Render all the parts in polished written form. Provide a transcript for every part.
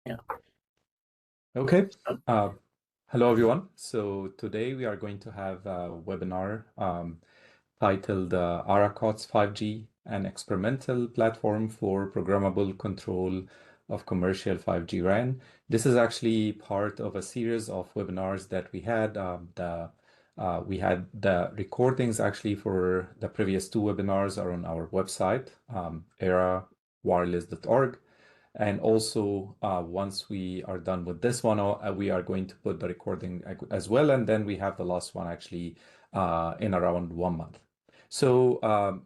Yeah. Okay. Hello, everyone. So today we are going to have a webinar titled AraCOTS5G, an experimental platform for programmable control of commercial 5G RAN. This is actually part of a series of webinars that we had. We had the recordings actually for the previous two webinars are on our website, arawireless.org. And also, once we are done with this one, we are going to put the recording as well. And then we have the last one actually in around 1 month. So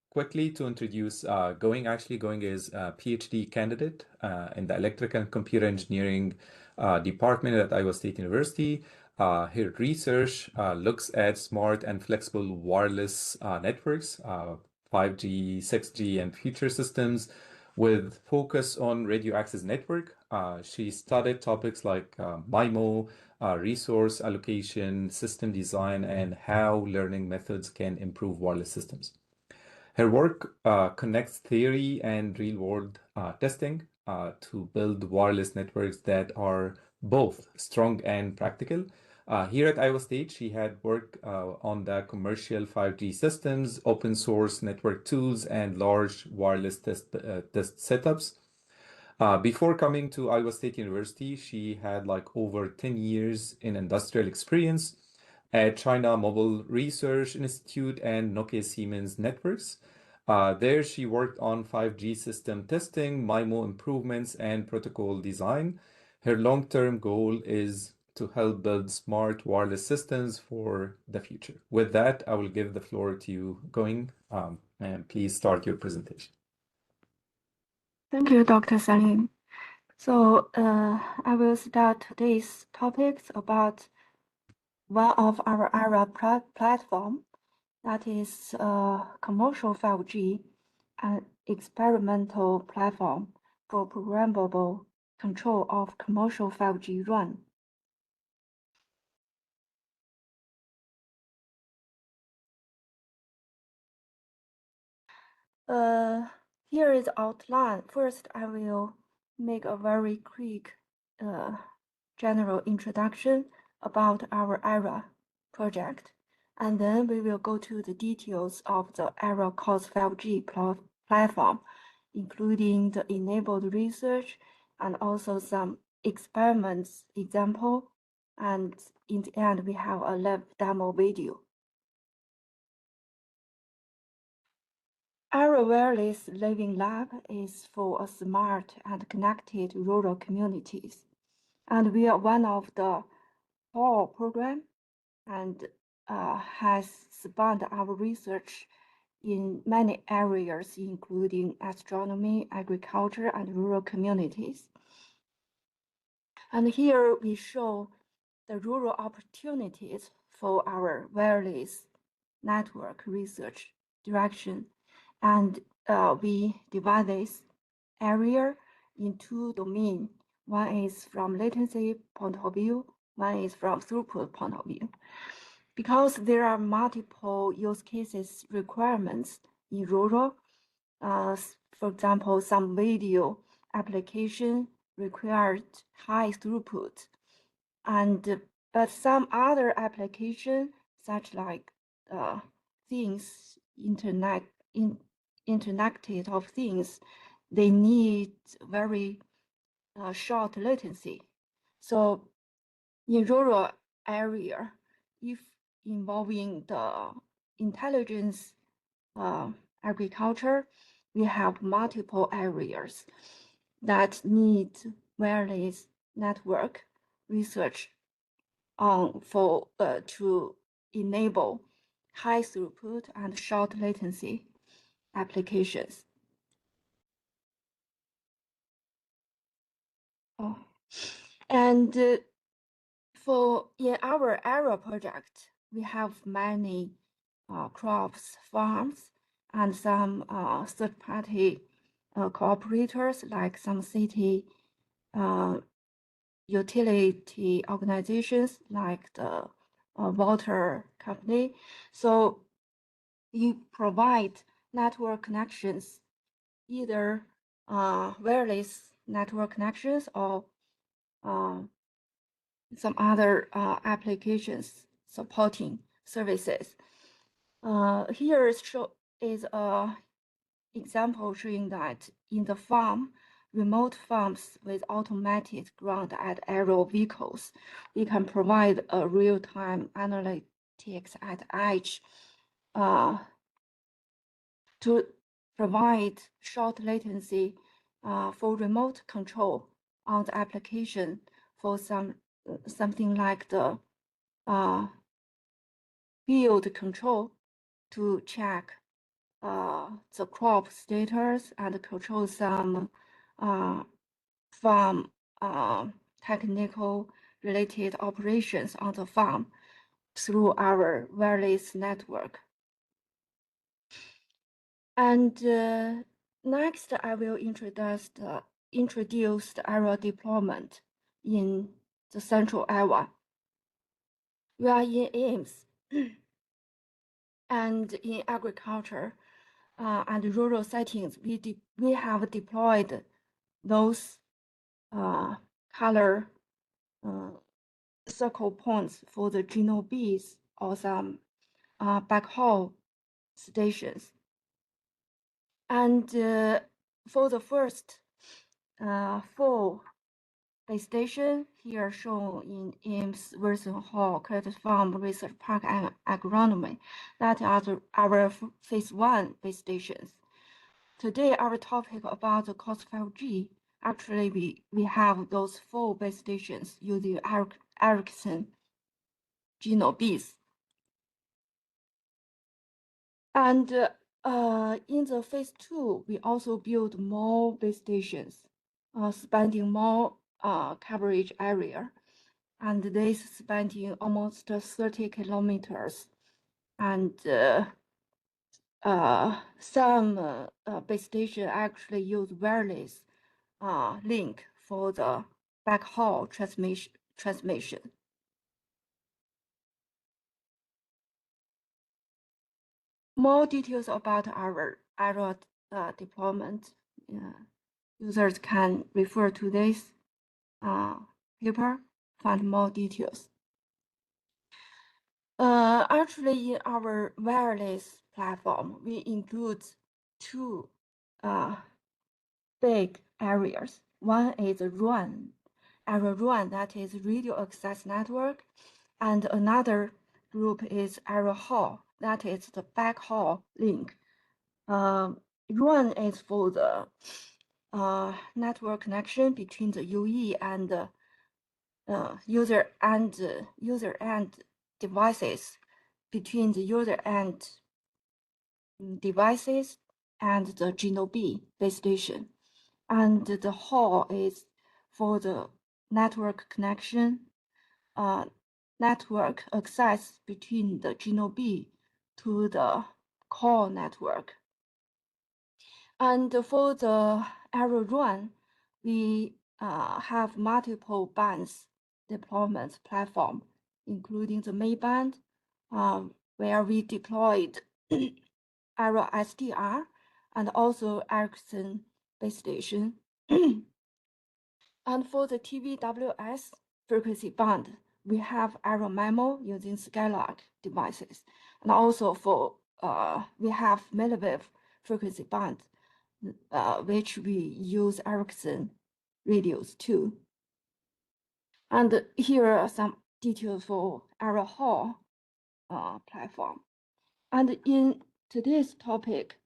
quickly to introduce, Going is a PhD candidate in the Electrical and Computer Engineering department at Iowa State University. Her research looks at smart and flexible wireless networks, 5G, 6G, and future systems with focus on radio access network. She studied topics like MIMO, resource allocation, system design, and how learning methods can improve wireless systems. Her work connects theory and real-world testing to build wireless networks that are both strong and practical. Here at Iowa State, she had worked on the commercial 5G systems, open source network tools, and large wireless test setups. Before coming to Iowa State University, she had like over 10 years in industrial experience at China Mobile Research Institute and Nokia Siemens Networks. There, she worked on 5G system testing, MIMO improvements, and protocol design. Her long-term goal is to help build smart wireless systems for the future. With that, I will give the floor to you, and please start your presentation. Thank you, Dr. Salim. So I will start today's topics about one of our ARA platform, that is commercial 5G, an experimental platform for programmable control of commercial 5G RAN. Here is the outline. First, I will make a very quick general introduction about our ARA project, and then we will go to the details of the AraCOTS5G platform, including the enabled research and also some experiments example, and in the end, we have a lab demo video. Our wireless living lab is for a smart and connected rural communities, and we are one of the core program and has spanned our research in many areas, including astronomy, agriculture, and rural communities. And here we show the rural opportunities for our wireless network research direction. And we divide this area in two domains. One is from latency point of view, one is from throughput point of view. Because there are multiple use cases requirements in rural, for example, some video application required high throughput, and but some other application, such like things, internet of things, they need very short latency. So in rural area, if involving the intelligence agriculture, we have multiple areas that need wireless network research for to enable high throughput and short latency applications. And for in our ARA project, we have many crops farms and some third-party cooperators, like some city utility organizations like the water company. So you provide network connections, either wireless network connections or some other applications supporting services. Here is a example showing that in the farm, remote farms with automated ground and aerial vehicles, we can provide a real-time analytics at edge to provide short latency for remote control on the application for something like the field control to check the crop status and control some farm technical related operations on the farm through our wireless network. And next, I will introduce the area deployment in the central area. We are in AIMS and in agriculture and rural settings, we have deployed those color circle points for the Geno Bs or some backhaul stations. And for the first 4 base station here shown in AIMS Wilson Hall, Credit Farm Research Park and Agronomy, that are our phase 1 base stations. Today, our topic about the AraCOTS5G. Actually, we have those 4 base stations using Ericsson Geno Bs. And in the phase 2, we also build more base stations, spanning more coverage area, and this spanning almost 30 kilometers. And some base station actually use wireless link for the backhaul transmission. More details about our area deployment, users can refer to this paper, find more details. Actually, in our wireless platform, we include 2 big areas. One is RAN, that is radio access network, and another group is AraHall, that is the backhaul link. RAN is for the network connection between the UE and user end devices, between the user end devices and the Geno B base station. And the hall is for the network connection, network access between the Geno B to the core network. And for the AraRAN, we have multiple bands deployment platform, including the May band, where we deployed Ara SDR and also Ericsson base station. And for the TVWS frequency band, we have Ara MIMO using Skylark devices, and also for we have milliwave frequency band, which we use Ericsson radios too. And here are some details for AraHall platform. And in today's topic,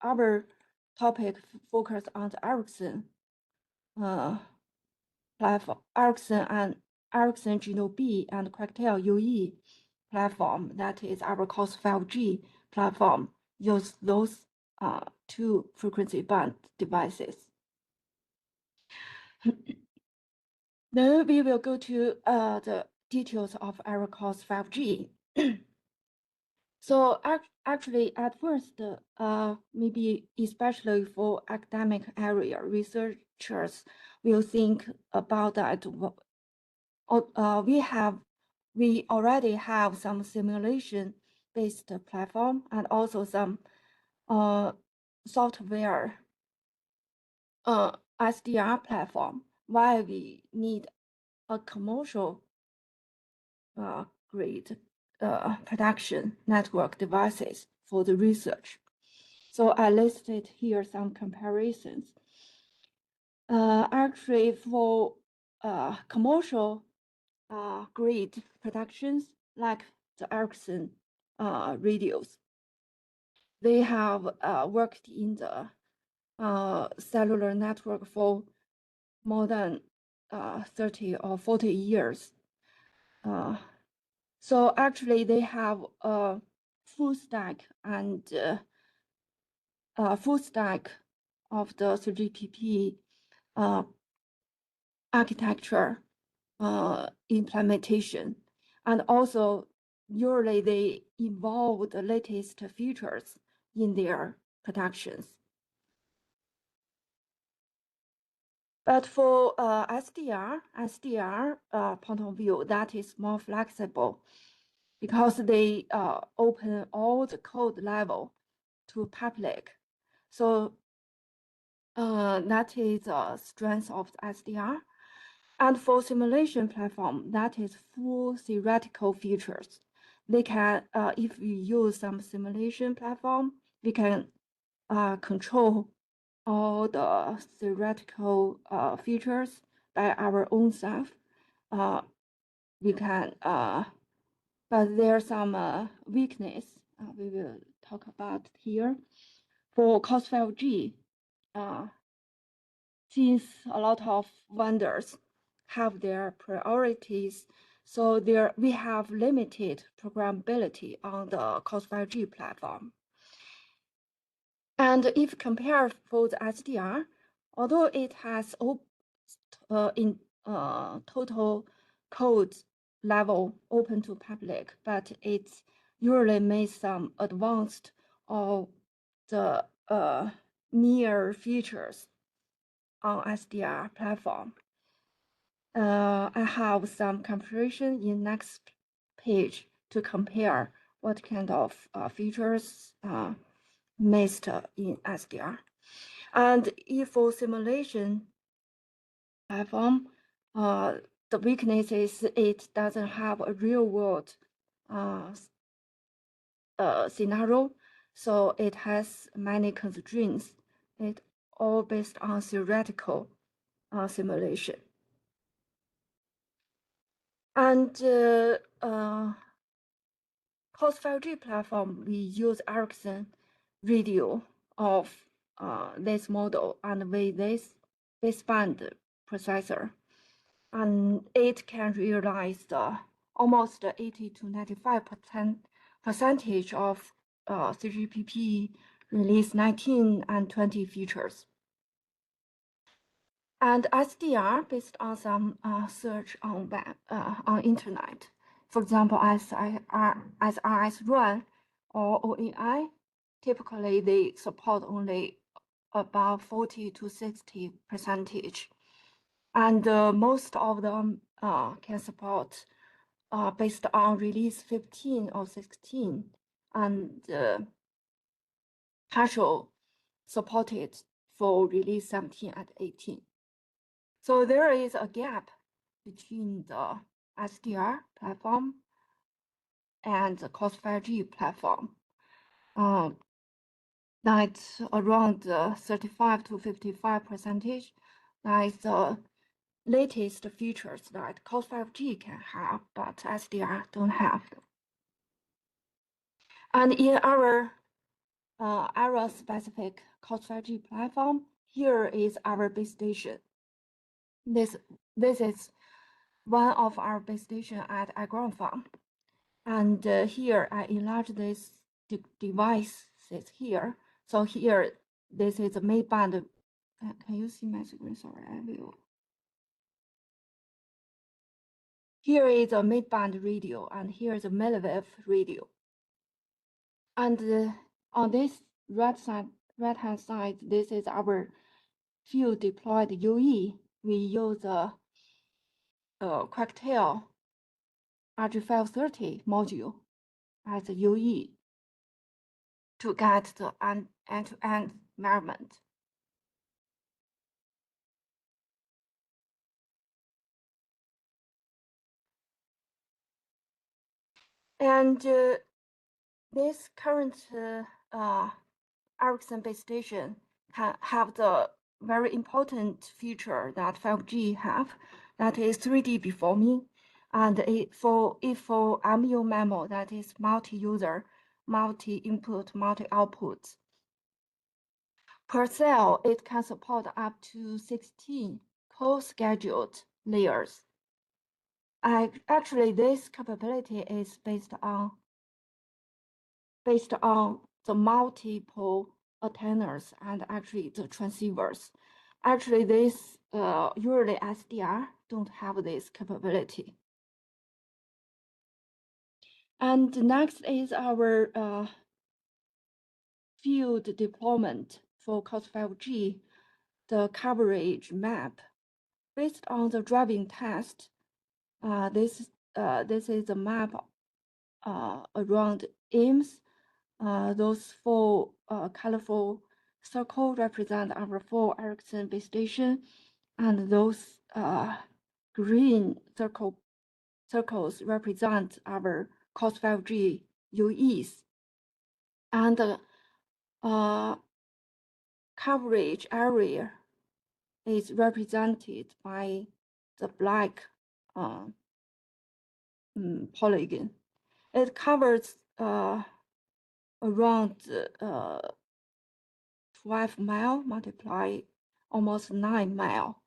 our topic focus on the Ericsson platform, Ericsson Geno B and Quectel UE platform. That is our AraCOTS5G platform. Use those 2 frequency band devices. Then we will go to the details of AraCOTS5G. So actually, at first, maybe especially for academic area, researchers will think about that. We already have some simulation-based platform and also some software SDR platform, why we need a commercial grade production network devices for the research. So I listed here some comparisons. Actually, for commercial grade productions like the Ericsson radios, they have worked in the cellular network for more than 30 or 40 years. So actually, they have a full stack and full stack of the 3GPP architecture implementation, and also usually they involve the latest features in their productions. But for SDR point of view, that is more flexible because they open all the code level to public. So that is a strength of the SDR. And for simulation platform, that is full theoretical features. They can, if we use some simulation platform, we can control all the theoretical features by our own self. We can, but there's some weakness we will talk about here. For AraCOTS5G, since a lot of vendors have their priorities, so we have limited programmability on the AraCOTS5G platform. And if compared for the SDR, although it has in total code level open to public, but it usually makes some advanced or the near features on SDR platform. I have some comparison in next page to compare what kind of features missed in SDR. And if for simulation platform, the weakness is it doesn't have a real world scenario, so it has many constraints. It all based on theoretical simulation. And AraCOTS5G platform, we use Ericsson radio of this model and with this baseband processor, and it can realize almost 80 to 95% of 3GPP release 19 and 20 features. And SDR based on some search on web on internet. For example, SRS Run or OAI, typically they support only about 40 to 60%. And most of them can support based on release 15 or 16, and partial supported for release 17 and 18. So there is a gap between the SDR platform and the AraCOTS5G platform. That's around 35 to 55%. That is the latest features that AraCOTS5G can have, but SDR don't have. And in our area-specific AraCOTS5G platform, here is our base station. This is one of our base station at Agron Farm. And here I enlarge this device here. So here, this is a mid-band. Can you see my screen? Sorry, I will. Here is a mid-band radio, and here is a milliwave radio. And on this right-hand side, this is our field deployed UE. We use a Quacktail RG530 module as a UE to get the end-to-end measurement. And this current Ericsson base station can have the very important feature that 5G have, that is 3D beamforming, and for MU memo, that is multi-user, multi-input, multi-output. Per cell, it can support up to 16 co-scheduled layers. Actually, this capability is based on the multiple antennas and actually the transceivers. Actually, this usually SDR don't have this capability. And next is our field deployment for AraCOTS5G, the coverage map. Based on the driving test, this is the map around IMS. Those four colorful circles represent our 4 Ericsson base station, and those green circles represent our AraCOTS5G UEs. And coverage area is represented by the black polygon. It covers around 12 mile multiply almost 9 mile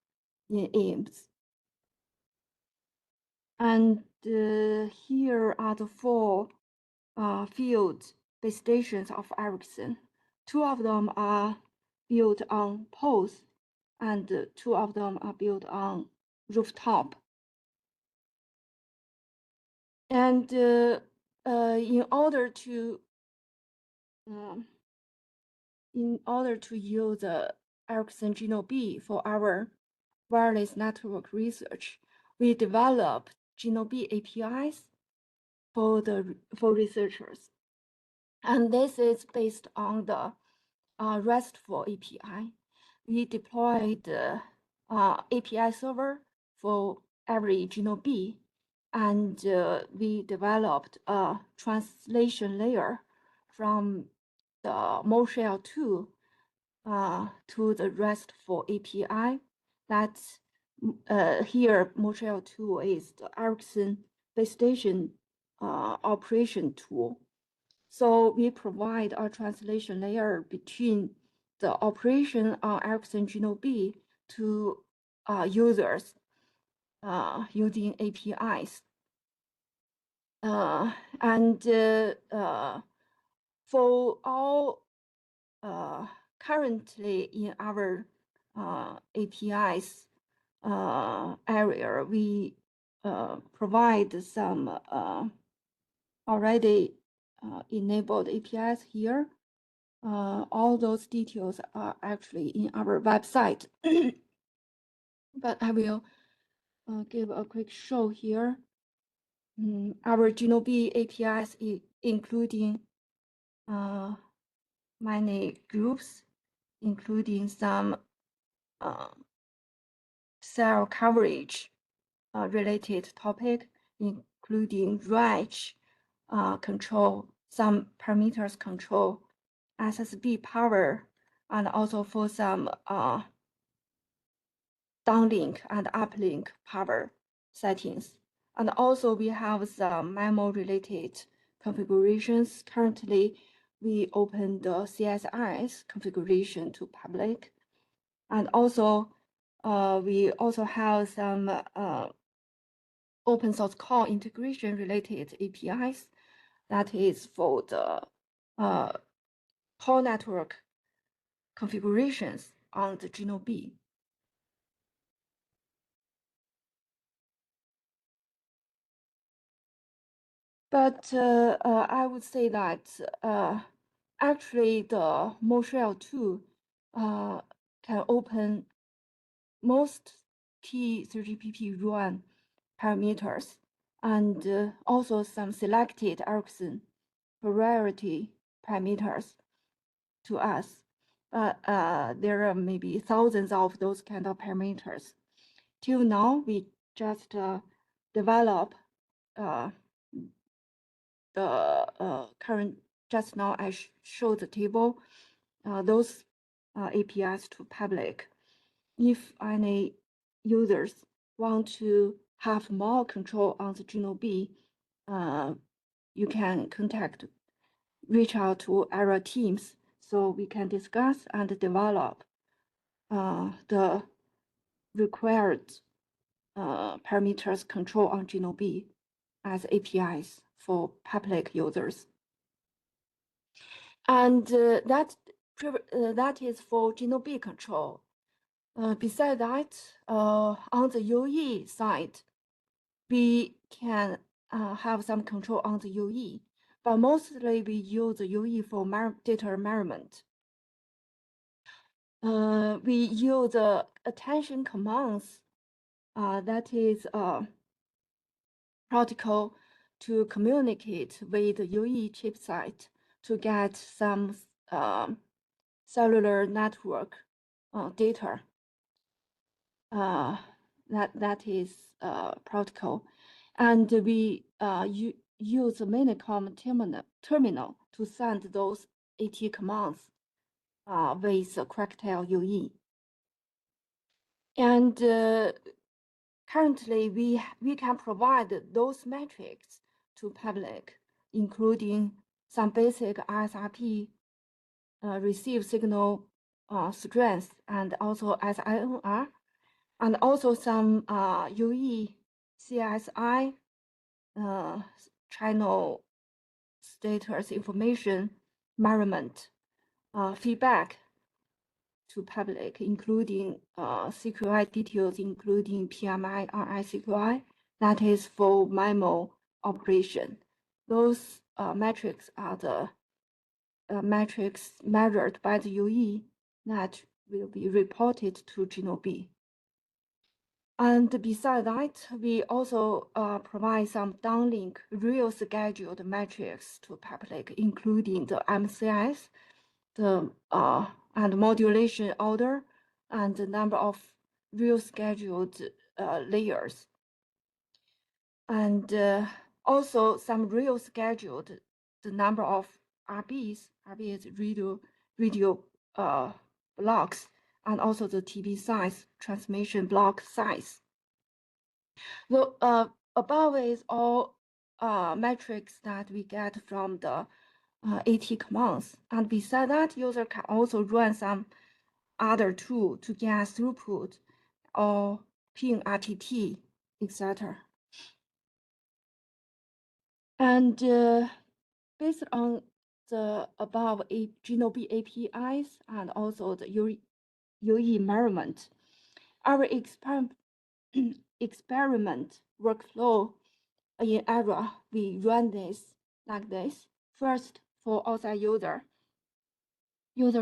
in IMS. And here are the 4 field base stations of Ericsson. 2 of them are built on poles, and 2 of them are built on rooftop. And in order to use the Ericsson GNOB for our wireless network research, we developed GNOB APIs for researchers, and this is based on the RESTful API. We deployed API server for every GNOB, and we developed a translation layer from the Moshell 2 to the RESTful API. That's here Moshell 2 is the Ericsson base station operation tool. So we provide a translation layer between the operation on Ericsson GNOB to users using APIs. And for all currently in our APIs area, we provide some already enabled APIs here. All those details are actually in our website. But I will give a quick show here. Our GNOB APIs including many groups, including some cell coverage related topic, including range control, some parameters control, SSB power, and also for some downlink and uplink power settings. And also we have some MIMO related configurations. Currently, we open the CSRS configuration to public. And also, we also have some open source call integration related APIs. That is for the call network configurations on the GNOB. But I would say that actually the Moshell 2 can open most key 3GPP run parameters and also some selected Ericsson priority parameters to us. But there are maybe thousands of those kind of parameters. Till now, we just develop the current, just now I showed the table, those APIs to public. If any users want to have more control on the GNOB, you can reach out to our teams so we can discuss and develop the required parameters control on GNOB as APIs for public users. And that is for GNOB control. Besides that, on the UE side, we can have some control on the UE, but mostly we use the UE for data measurement. We use the attention commands, that is a protocol to communicate with the UE chipset to get some cellular network data. That is protocol, and we use the Minicom terminal to send those AT commands with the Quectel UE. And currently, we can provide those metrics to public, including some basic ISRP receive signal strength and also SINR, and also some UE CSI channel status information measurement feedback to public, including CQI details, including PMI, RI CQI, that is for MIMO operation. Those metrics are the metrics measured by the UE that will be reported to GNOB. And besides that, we also provide some downlink real scheduled metrics to public, including the MCS, the and modulation order, and the number of real scheduled layers. And also some real scheduled, the number of RBs, RB is radio blocks, and also the TB size, transmission block size. So above is all metrics that we get from the AT commands. And beside that, user can also run some other tool to get throughput or ping RTT, etc. And based on the above GNOB APIs and also the UE measurement, our experiment workflow in Ara, we run this like this. First, for outside user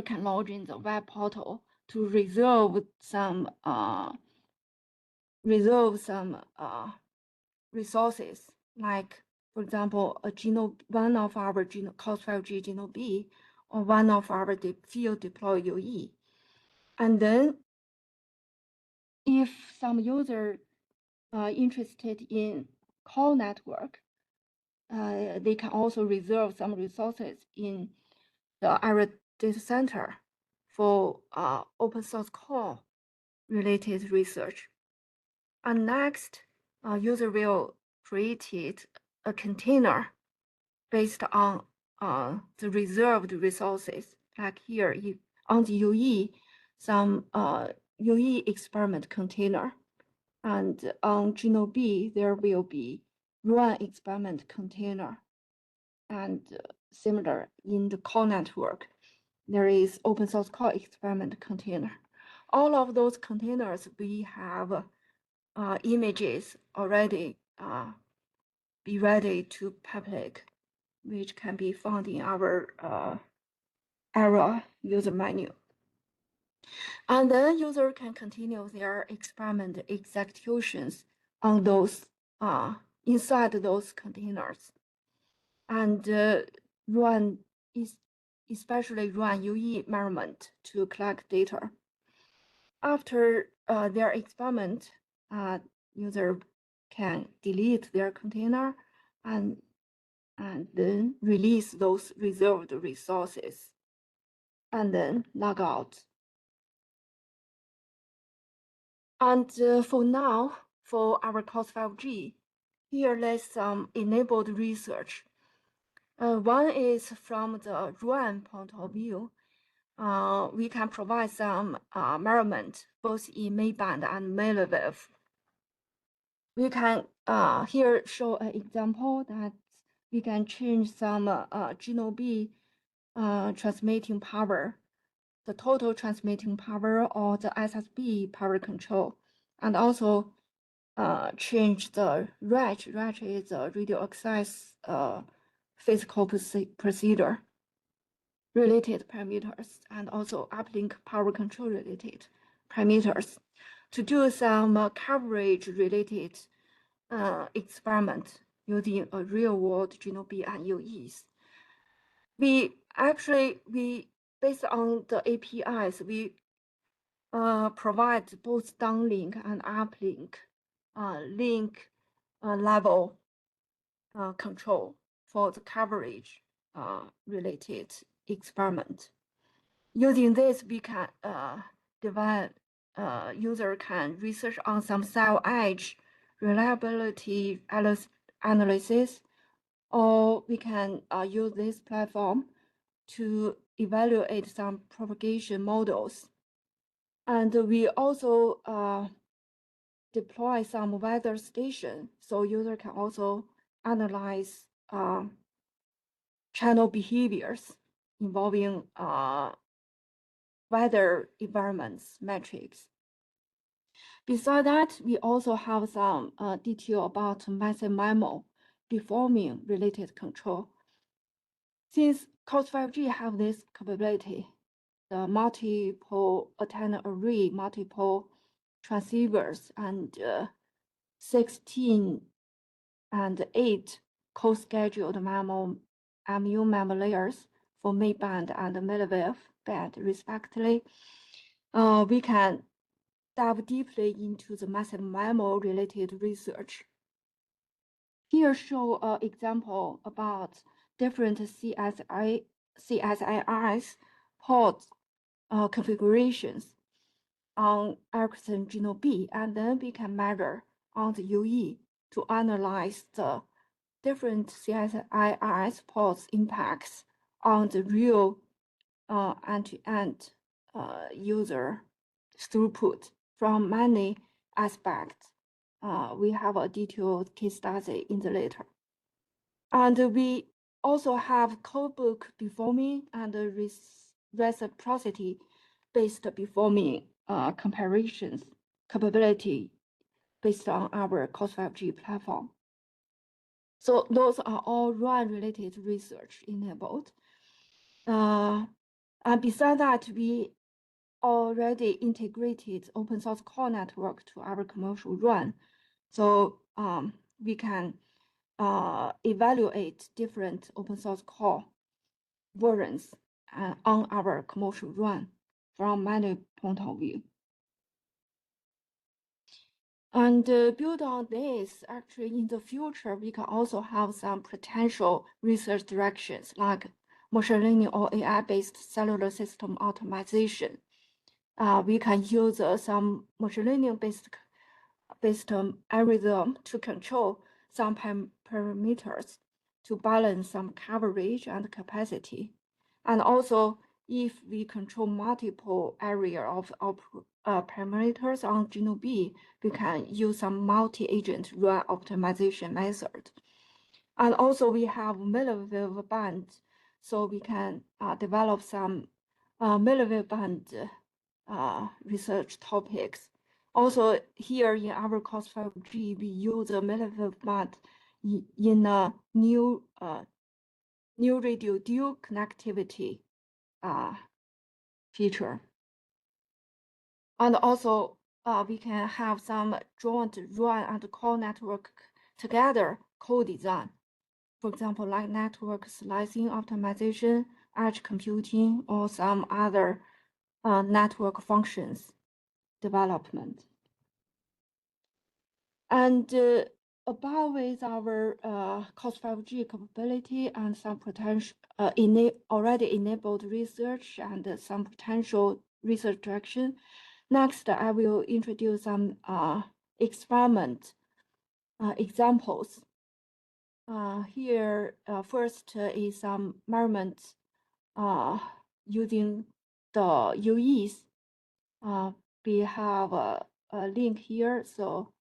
can log in the web portal to resolve some resources, like for example, one of our AraCOTS5G GNOB or one of our field deploy UE. And then if some user interested in call network, they can also reserve some resources in the Ara data center for open source call related research. And next, user will create a container based on the reserved resources. Like here, on the UE, some UE experiment container. And on GNOB, there will be run experiment container. And similar in the call network, there is open source call experiment container. All of those containers, we have images already be ready to public, which can be found in our Ara user menu. And then user can continue their experiment executions on those inside those containers, and especially run UE measurement to collect data. After their experiment, user can delete their container and and then release those reserved resources, and then log out. And for now, for AraCOTS5G, here let's some enabled research. One is from the run point of view. We can provide some measurement both in midband and milliwave. We can here show an example that we can change some GNOB transmitting power, the total transmitting power or the SSB power control, and also change the RACH. RACH is a radio access physical procedure related parameters, and also uplink power control related parameters to do some coverage related experiment using a real world GNOB and UEs. We based on the APIs, we provide both downlink and uplink link level control for the coverage related experiment. Using this, we can user can research on some cell edge reliability analysis, or we can use this platform to evaluate some propagation models. And we also deploy some weather station, so user can also analyze channel behaviors involving weather environments metrics. Besides that, we also have some detail about massive MIMO deforming related control. Since COTS5G have this capability, the multiple antenna array, multiple transceivers, and 16 and 8 co-scheduled MU memory layers for midband and milliwave band, respectively, we can dive deeply into the massive MIMO related research. Here show an example about different CSIRs port configurations on Ericsson GNOB, and then we can measure on the UE to analyze the different CSIRs ports impacts on the real end-to-end user throughput from many aspects. We have a detailed case study in the later. And we also have code book deforming and reciprocity based deforming comparisons capability based on our COTS5G platform. So those are all RAN-related research enabled. And besides that, we already integrated open source core network to our commercial RAN. So we can evaluate different open source core versions on our commercial RAN from many point of view. And build on this, actually in the future, we can also have some potential research directions like machine learning or AI-based cellular system optimization. We can use some machine learning-based algorithm to control some parameters to balance some coverage and capacity. And also, if we control multiple area of parameters on GNOB, we can use some multi-agent RAN optimization method. And also, we have milliwave band, so we can develop some milliwave band research topics. Also, here in our COTS5G, we use a milliwave band in a new radio dual connectivity feature. And also, we can have some joint RAN and core network together co-design. For example, like network slicing optimization, edge computing, or some other network functions development. And above is our AraCOTS5G capability and some potential already enabled research and some potential research direction. Next, I will introduce some experiment examples. Here, first is some measurements using the UEs. We have a link here, so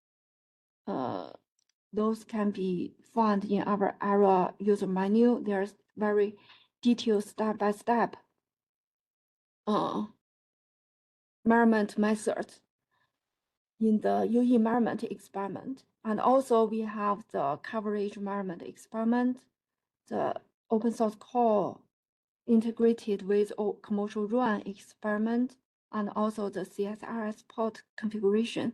those can be found in our Ara user manual. There's very detailed step-by-step measurement methods in the UE measurement experiment. And also we have the coverage measurement experiment, the open source core integrated with commercial run experiment, and also the CSRS port configuration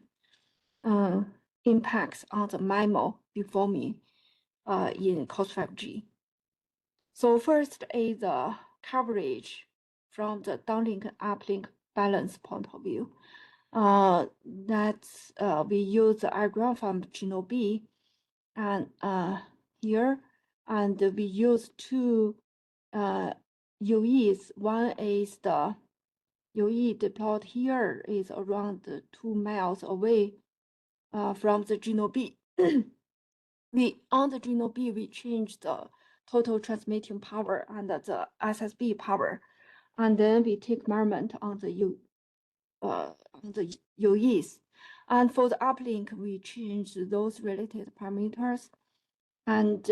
impacts on the MIMO performing in AraCOTS5G. So first is the coverage from the downlink and uplink balance point of view. We use the algorithm from GNOB and here, and we use two UEs. One is the UE deployed here is around 2 miles away from the GNOB. On the GNOB, we change the total transmitting power and the SSB power, and then we take measurement on the UEs. And for the uplink, we change those related parameters. And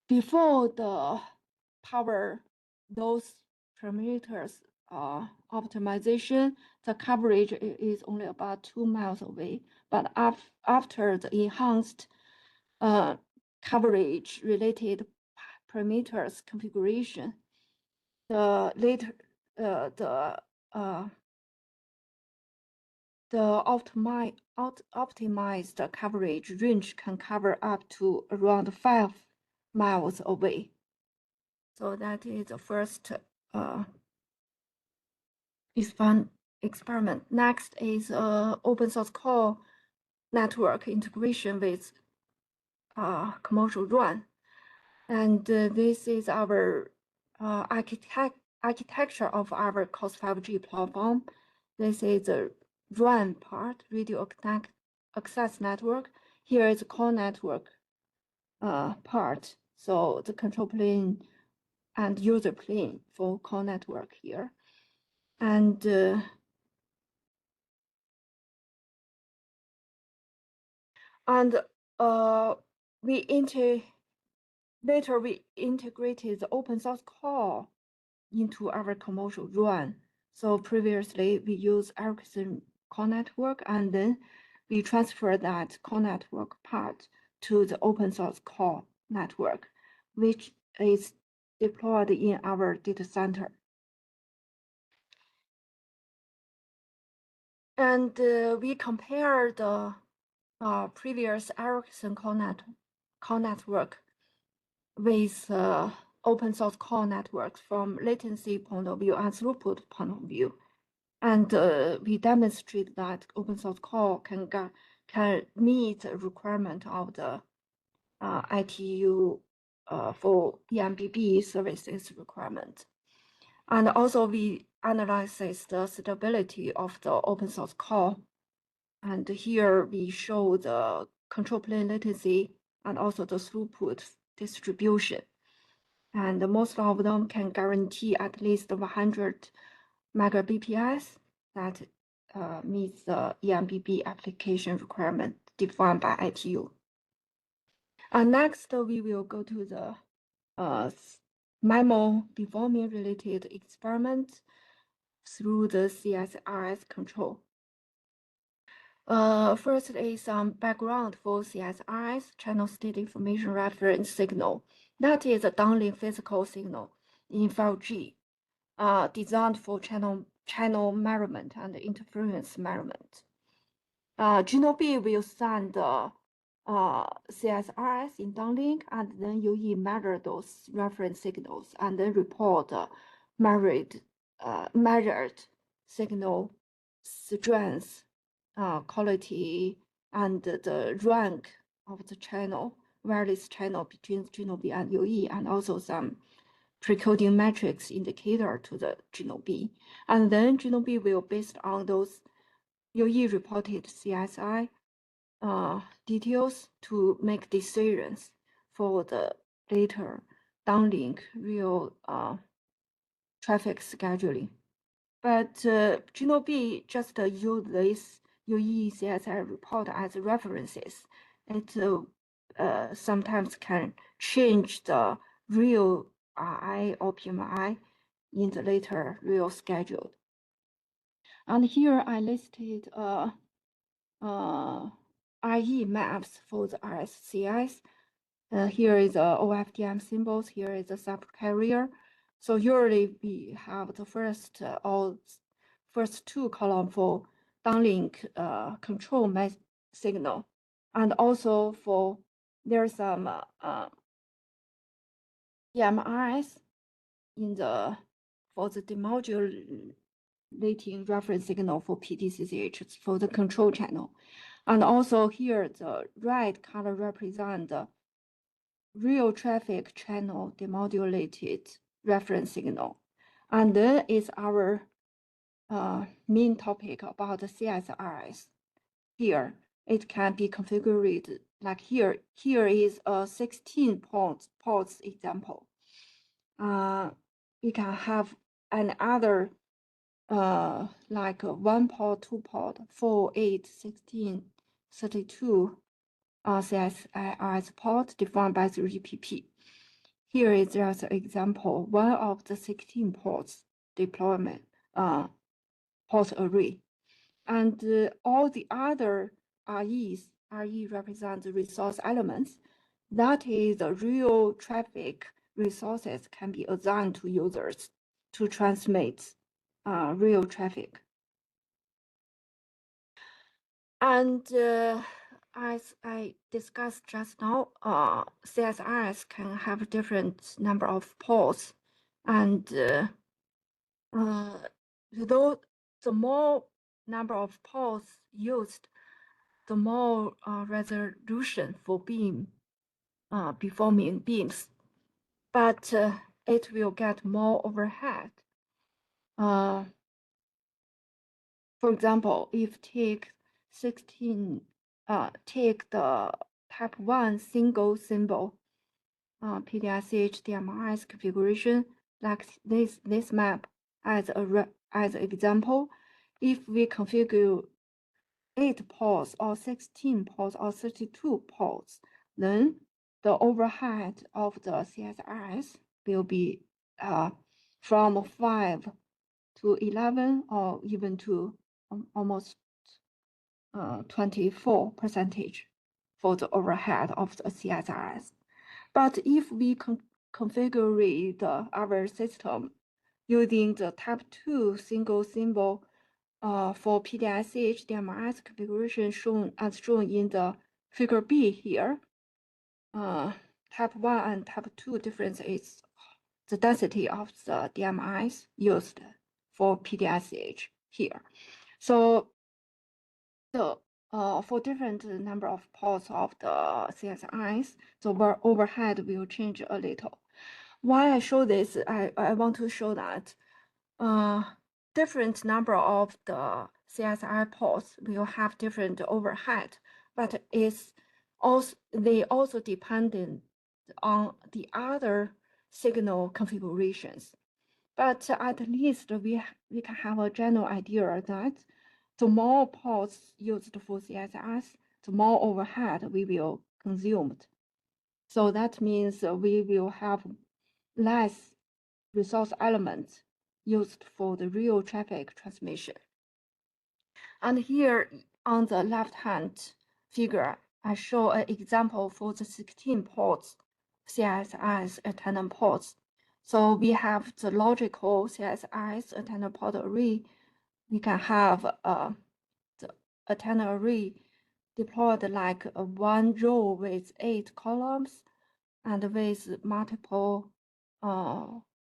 before the power, those parameters optimization, the coverage is only about 2 miles away. But after the enhanced coverage related parameters configuration, the optimized coverage range can cover up to around 5 miles away. So that is the first experiment. Next is open source core network integration with commercial run. And this is our architecture of our AraCOTS5G platform. This is the run part, radio access network. Here is the core network part. So the control plane and user plane for core network here. And later we integrated the open source core into our commercial run. So previously we used Ericsson core network, and then we transfer that core network part to the open source core network, which is deployed in our data center. And we compare the previous Ericsson core network with open source core networks from latency point of view and throughput point of view. And we demonstrate that open source core can meet the requirement of the ITU for eMBB services requirement. And also we analyze the stability of the open source core. And here we show the control plane latency and also the throughput distribution. And most of them can guarantee at least 100 megabps that meets the eMBB application requirement defined by ITU. And next, we will go to the MIMO performing related experiment through the CSRS control. First is some background for CSRS, channel state information reference signal. That is a downlink physical signal in 5G, designed for channel measurement and interference measurement. GNOB will send the CSRS in downlink, and then UE measure those reference signals and then report measured signal strength, quality, and the rank of the channel, wireless channel between GNOB and UE, and also some precoding metrics indicator to the GNOB. And then GNOB will, based on those UE reported CSI details, to make decisions for the later downlink real traffic scheduling. But GNOB just use this UE CSI report as references. It sometimes can change the real RI or PMI in the later real schedule. And here I listed RE maps for the RSCIs. Here is the OFDM symbols. Here is the subcarrier. So usually we have the first two column for downlink control signal, and also for there's some EMRs in the for the demodulating reference signal for PDCCH for the control channel. And also here, the red color represent the real traffic channel demodulated reference signal. And then is our main topic about the CSRS. Here, it can be configured like here. Here is a 16 ports example. We can have another like a 1 port, 2 port, 4, 8, 16, 32 CSIS port defined by the EPP. Here is just an example, one of the 16 ports deployment port array. And all the other REs, RE represent the resource elements. That is the real traffic resources can be assigned to users to transmit real traffic. And as I discussed just now, CSRS can have different number of ports, and though the more number of ports used, the more resolution for beam performing beams, but it will get more overhead. For example, if take 16, take the type 1 single symbol PDICH DMRS configuration, like this map as an example. If we configure 8 ports or 16 ports or 32 ports, then the overhead of the CSRS will be from 5 to 11 or even to almost 24% for the overhead of the CSRS. But if we configure our system using the type 2 single symbol for PDICH DMRS configuration shown in the figure B here, type 1 and type 2 difference is the density of the DMIs used for PDICH here. So for different number of ports of the CSIs, the overhead will change a little. Why I show this, I want to show that different number of the CSI ports will have different overhead, but they also dependent on the other signal configurations. But at least we can have a general idea that the more ports used for CSS, the more overhead we will consume. So that means we will have less resource elements used for the real traffic transmission. And here on the left-hand figure, I show an example for the 16 ports CSS attendant ports. So we have the logical CSS attendant port array. We can have the attendant array deployed like one row with 8 columns and with multiple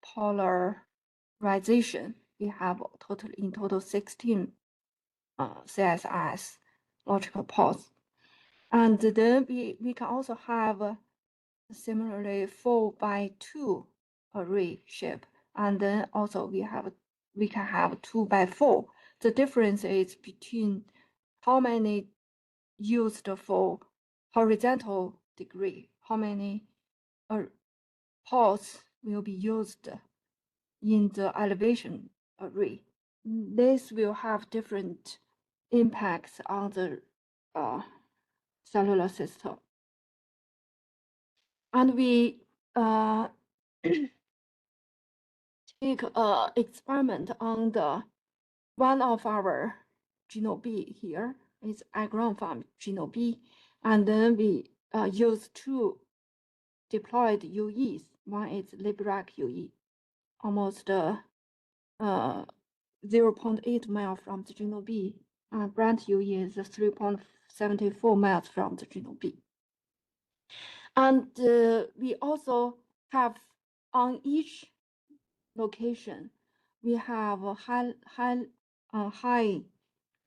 polarization. We have in total 16 CSS logical ports. And then we can also have similarly 4x2 array shape. And then also we can have 2x4. The difference is between how many used for horizontal degree, how many ports will be used in the elevation array. This will have different impacts on the cellular system. And we take an experiment on the one of our genome B here is agron from genome B, and then we use two deployed UEs. One is LibRac UE, almost 0.8 mile from the genome B, and Brent UE is 3.74 miles from the genome B. And we also have on each location, we have a high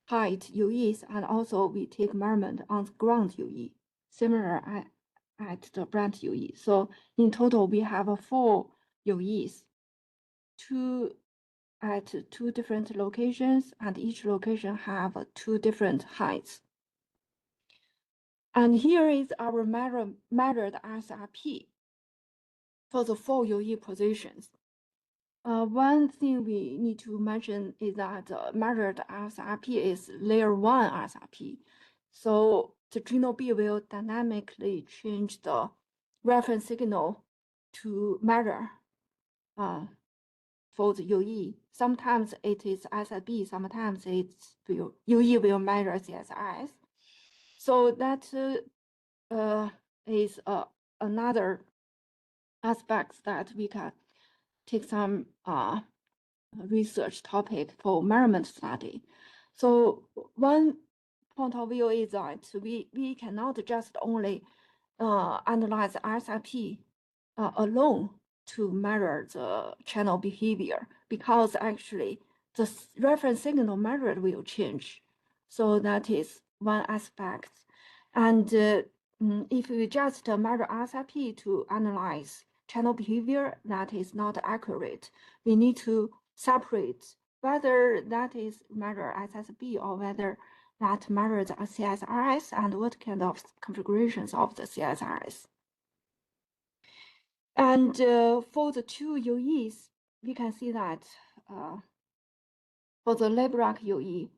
height UEs, and also we take measurement on ground UE, similar at the Brent UE. So in total, we have 4 UEs, at two different locations, and each location have 2 different heights. And here is our measured SRP for the 4 UE positions. One thing we need to mention is that measured SRP is layer 1 SRP. So the genome B will dynamically change the reference signal to measure for the UE. Sometimes it is SRB, sometimes it's UE will measure CSRS. So that is another aspect that we can take some research topic for measurement study. So one point of view is that we cannot just only analyze SRP alone to measure the channel behavior, because actually the reference signal measured will change. So that is one aspect. And if we just measure SRP to analyze channel behavior, that is not accurate. We need to separate whether that is measure SSB or whether that measures CSRS and what kind of configurations of the CSRS. And for the 2 UEs, we can see that for the LibRac UE,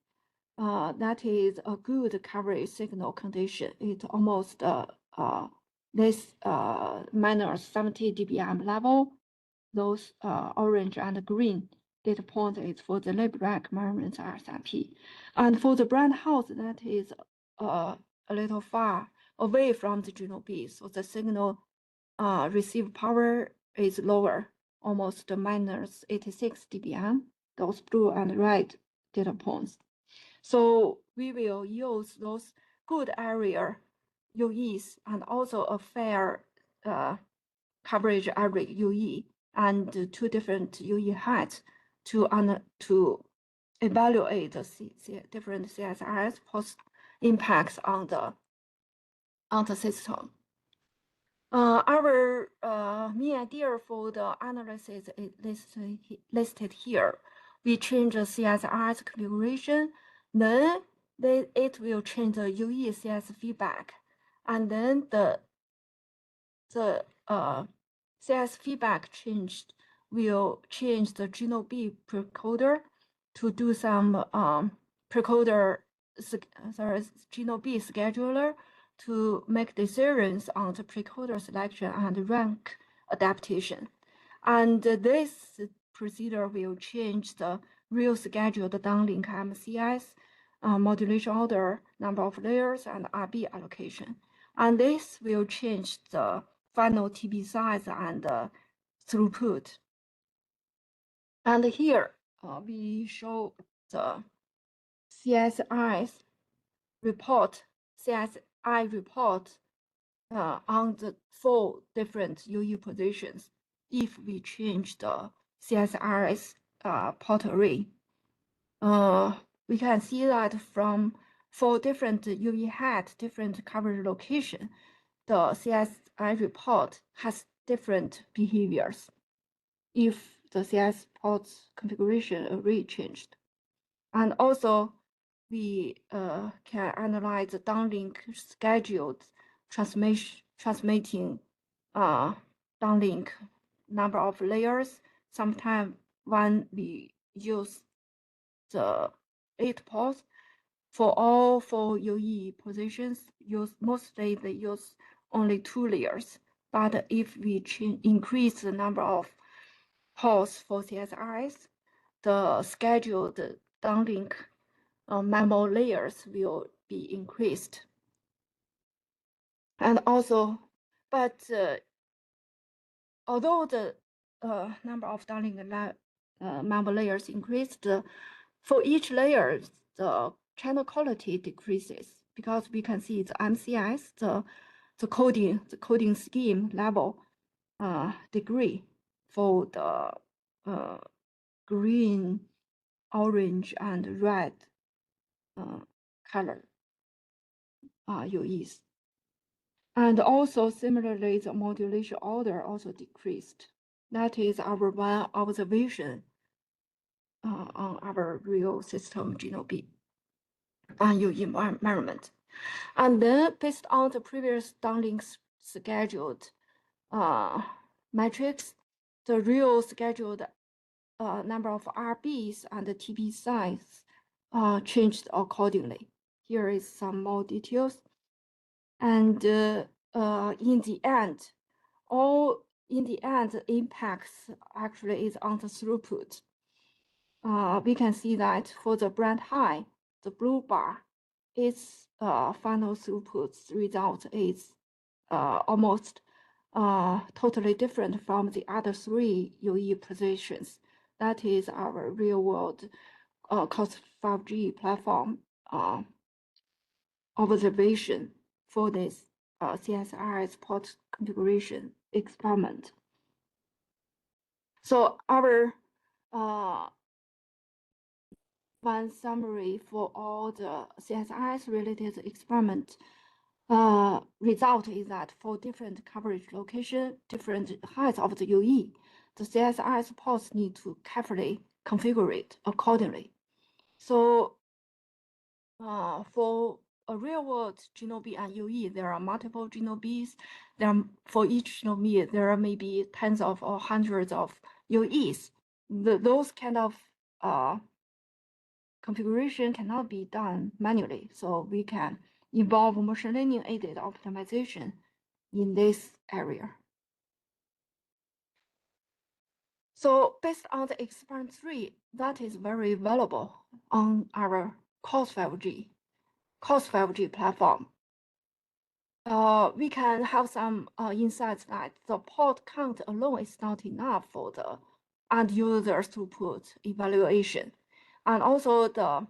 that is a good coverage signal condition. It's almost this minus 70 dBm level. Those orange and green data point is for the LibRac measurements SRP. And for the brand house, that is a little far away from the genome B. So the signal receive power is lower, almost minus 86 dBm, those blue and red data points. So we will use those good area UEs and also a fair coverage area UE and 2 different UE heights to evaluate the different CSRS post impacts on the system. Our main idea for the analysis is listed here. We change the CSRS configuration, then it will change the UE CS feedback, and then the CS feedback changed will change the genome B precoder to do some genome B scheduler to make decisions on the precoder selection and rank adaptation. And this procedure will change the real scheduled downlink MCS, modulation order, number of layers, and RB allocation. And this will change the final TB size and throughput. And here we show the CSI report on the 4 different UE positions if we change the CSRS port array. We can see that from for different UE hat, different coverage location, the CSI report has different behaviors if the CS port's configuration array changed. And also, we can analyze the downlink scheduled transmitting downlink number of layers. Sometimes when we use the 8 ports, for all 4 UE positions, mostly they use only 2 layers. But if we increase the number of ports for CSIs, the scheduled downlink mammal layers will be increased. And also, but although the number of downlink mammal layers increased, for each layer, the channel quality decreases because we can see the MCS, the coding scheme level degree for the green, orange, and red color UEs. And also similarly, the modulation order also decreased. That is our one observation on our real system GNOB UE environment. And then based on the previous downlink scheduled metrics, the real scheduled number of RBs and the TB size changed accordingly. Here is some more details. And in the end, the impacts actually is on the throughput. We can see that for the brand high, the blue bar, its final throughput result is almost totally different from the other 3 UE positions. That is our real-world AraCOTS5G platform observation for this CSRS port configuration experiment. So our one summary for all the CSRS related experiment result is that for different coverage location, different heights of the UE, the CSRS ports need to carefully configure it accordingly. So for a real-world GNOB and UE, there are multiple GNOBs. For each GNOB, there are maybe tens of or hundreds of UEs. Those kind of configuration cannot be done manually, so we can involve machine learning aided optimization in this area. So based on the experiment 3, that is very valuable on our AraCOTS5G platform. We can have some insights that the port count alone is not enough for the end user throughput evaluation. And also the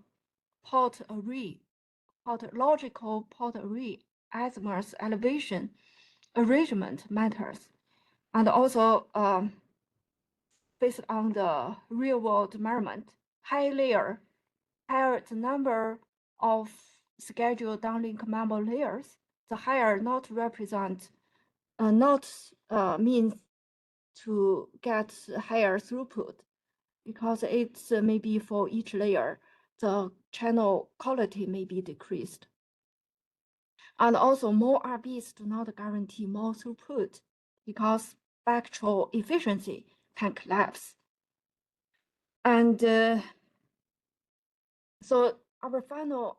logical port array azimuth elevation arrangement matters. And also based on the real world measurement, higher the number of scheduled downlink mammal layers, the higher not means to get higher throughput, because it's maybe for each layer, the channel quality may be decreased. And also more RBs do not guarantee more throughput because spectral efficiency can collapse. And so our final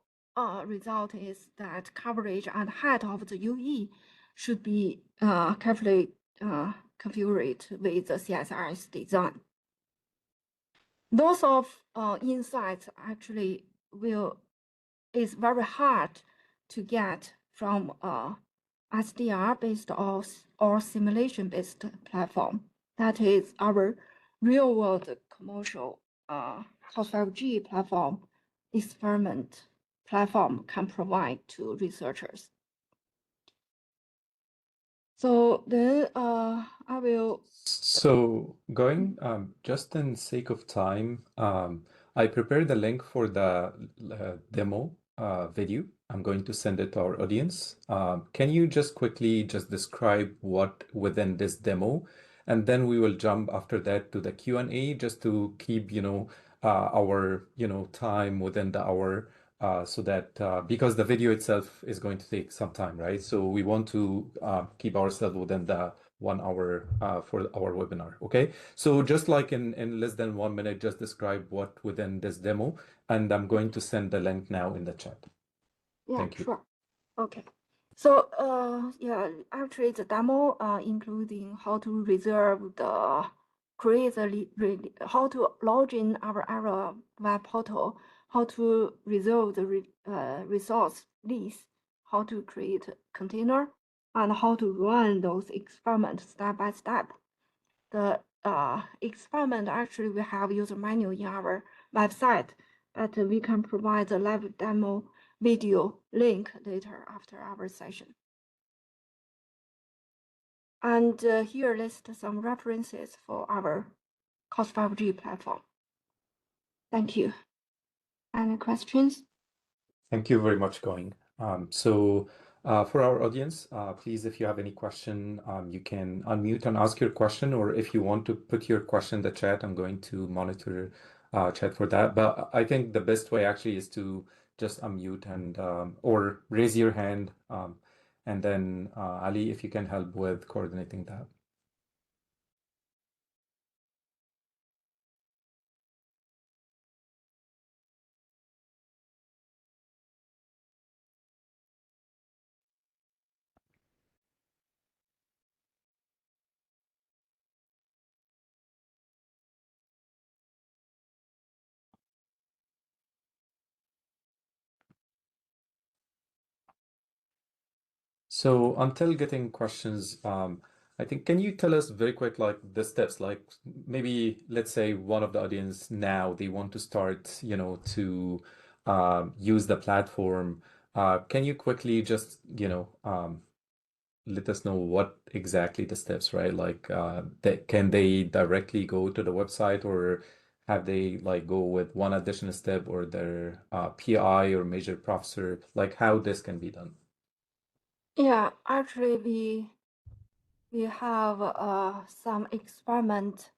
result is that coverage and height of the UE should be carefully configured with the CSRS design. Those of insights actually is very hard to get from SDR-based or simulation-based platform. That is our real-world commercial AraCOTS5G platform experiment platform can provide to researchers. So then I will. So going just in sake of time, I prepared the link for the demo video. I'm going to send it to our audience. Can you just quickly just describe what within this demo, and then we will jump after that to the Q&A just to keep, our, time within the hour, so that because the video itself is going to take some time, right? So we want to keep ourselves within the 1 hour for our webinar. Okay. So just like in less than 1 minute, just describe what within this demo, and I'm going to send the link now in the chat. Yeah, Thank you. sure. Okay. So, yeah, actually the demo, including how to reserve the how to log in our Ara web portal, how to reserve the resource list, how to create container, and how to run those experiments step by step. The experiment actually we have user manual in our website, but we can provide the live demo video link later after our session. And here list some references for our AraCOTS5G platform. Thank you. Any questions? Thank you very much, Going. So for our audience, please, if you have any question, you can unmute and ask your question, or if you want to put your question in the chat, I'm going to monitor chat for that. But I think the best way actually is to just unmute and or raise your hand, and then Ali, if you can help with coordinating that. So until getting questions, I think, can you tell us very quick, like the steps, like maybe let's say one of the audience now, they want to start, to use the platform. Can you quickly just, let us know what exactly the steps, right? Like, can they directly go to the website, or have they like go with one additional step, or their PI or major professor, like how this can be done? Yeah, actually we have some experiment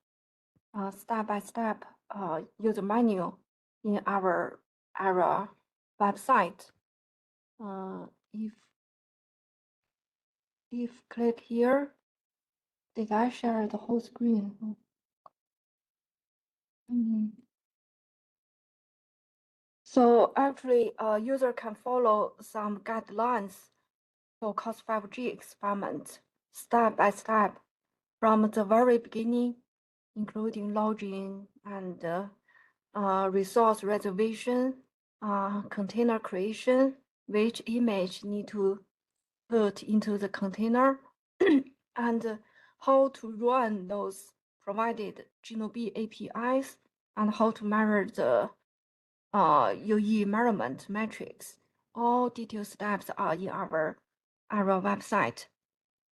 step-by-step user manual in our website. If click here, did I share the whole screen? So actually, user can follow some guidelines for AraCOTS5G experiment step by step from the very beginning, including login and resource reservation, container creation, which image need to put into the container, and how to run those provided GNOB APIs, and how to measure the UE measurement metrics. All detailed steps are in our website,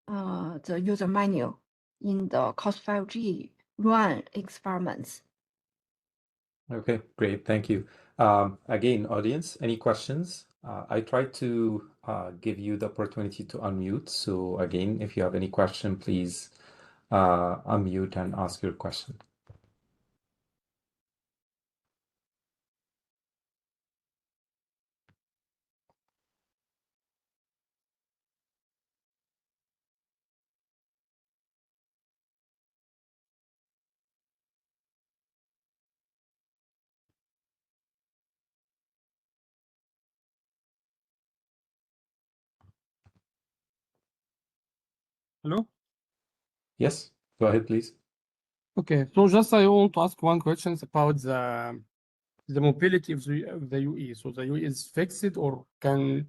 the user manual in the AraCOTS5G run experiments. Okay, great. Thank you. Again, audience, any questions? I tried to give you the opportunity to unmute. So again, if you have any question, please unmute and ask your question. Hello? Yes, go ahead, please. Okay, so just I want to ask one question about the mobility of the UE. So the UE is fixed or can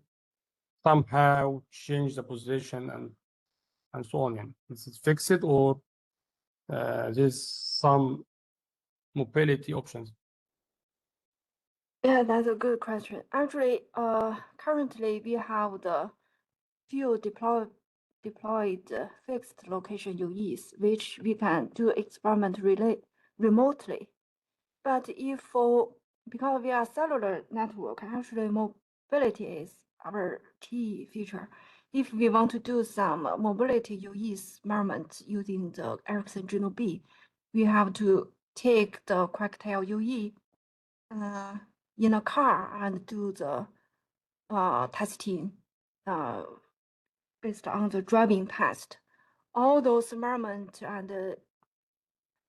somehow change the position and so on. Is it fixed or there's some mobility options? Yeah, that's a good question. Actually, currently we have the few deployed fixed location UEs, which we can do experiment remotely. But if because we are cellular network, actually mobility is our key feature. If we want to do some mobility UE measurement using the Ericsson Juno B, we have to take the Quacktail UE in a car and do the testing based on the driving test. All those measurements and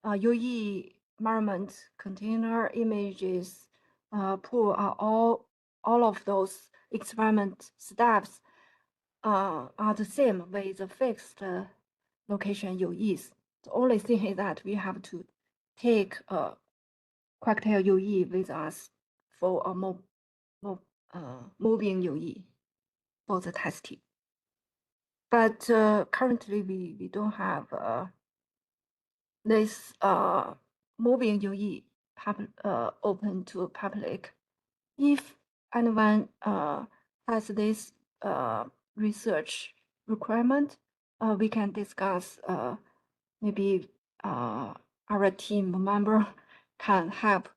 UE measurement container images pool are all of those experiment steps are the same with the fixed location UEs. The only thing is that we have to take a Quacktail UE with us for a moving UE for the testing. But currently we don't have this moving UE open to public. If anyone has this research requirement, we can discuss. Maybe our team member can help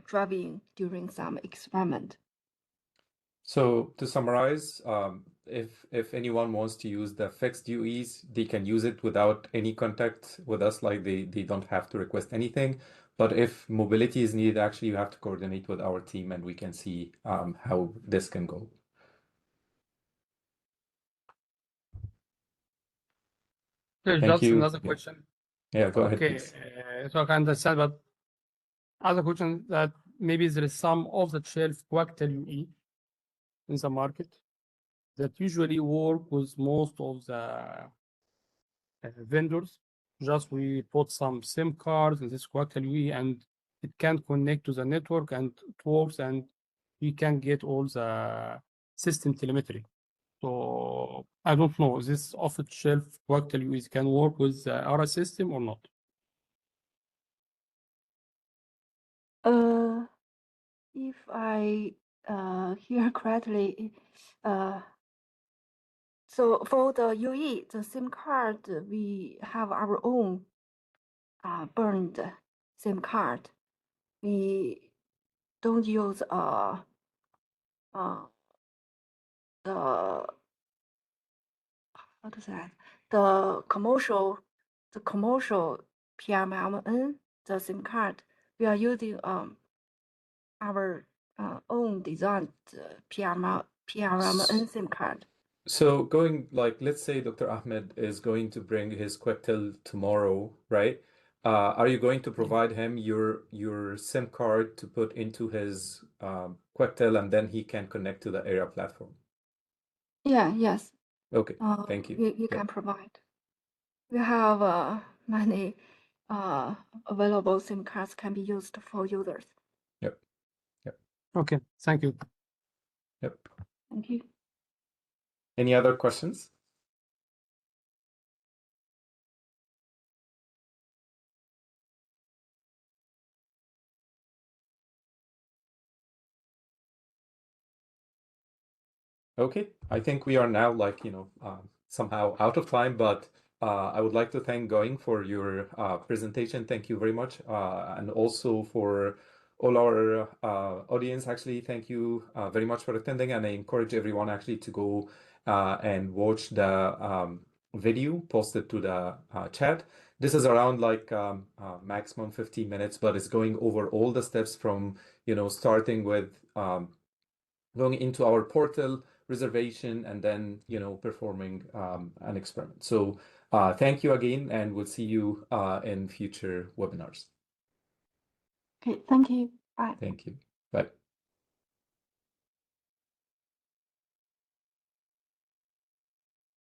driving during some experiment. So to summarize, if anyone wants to use the fixed UEs, they can use it without any contact with us, like they don't have to request anything. But if mobility is needed, actually you have to coordinate with our team and we can see how this can go. There's Thank just you. another Yeah. question. Yeah, go ahead, Okay, please. so I can understand, but other question that maybe there is some off-the-shelf Quacktail UE in the market that usually work with most of the vendors. Just we put some SIM cards in this Quacktail UE and it can connect to the network and it works and we can get all the system telemetry. So I don't know, this off-the-shelf Quacktail UEs can work with the ARA system or not? If I hear correctly, so for the UE, the SIM card, we have our own burned SIM card. We don't use the how to say the commercial PRMN, the SIM card. We are using our own designed PRMN SIM card. So going like, let's say Dr. Ahmed is going to bring his Quectel tomorrow, right? Are you going to provide him your SIM card to put into his Quectel and then he can connect to the Era platform? Yeah, yes. Okay, thank you. We can provide. We have many available SIM cards can be used for users. Yep. Yep. Okay, thank you. Yep. Thank you. Any other questions? Okay, I think we are now like, somehow out of time, but I would like to thank Going for your presentation. Thank you very much. And also for all our audience, actually, thank you very much for attending. And I encourage everyone actually to go and watch the video posted to the chat. This is around like maximum 15 minutes, but it's going over all the steps from, starting with going into our portal, reservation, and then performing an experiment. So thank you again, and we'll see you in future webinars. Okay, thank you. Bye. Thank you. Bye.